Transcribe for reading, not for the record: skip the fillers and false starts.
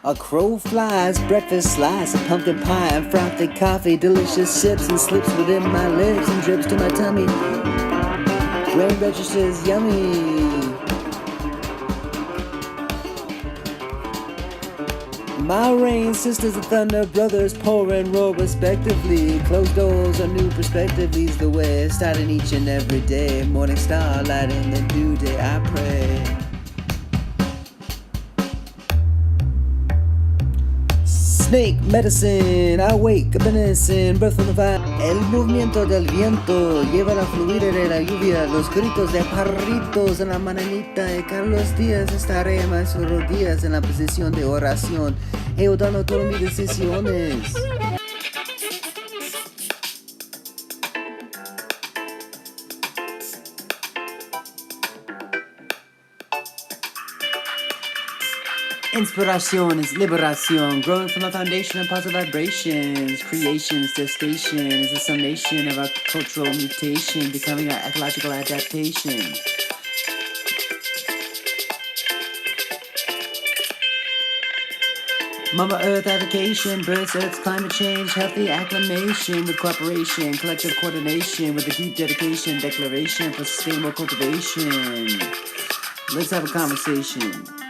A crow flies, breakfast slice, a pumpkin pie, and frothy coffee, delicious sips and slips within my lips and drips to my tummy. Brain registers yummy. My rain, sisters of thunder, brothers pour and roar respectively. Closed doors, a new perspective leads the way, starting each and every day. Morning star, lighting the new day, I pray. Snake medicine, awake, benecen, breath from the fire. El movimiento del viento lleva la fluir de la lluvia, los gritos de parritos en la mananita de Carlos Díaz. Estaré en sus rodillas en la posición de oración, dando todas mis decisiones. Inspiration is liberation, growing from a foundation of positive vibrations. Creation's gestation is the summation of our cultural mutation, becoming our ecological adaptation. Mama Earth advocation, births Earth's climate change, healthy acclimation with cooperation, collective coordination with a deep dedication, declaration for sustainable cultivation. Let's have a conversation.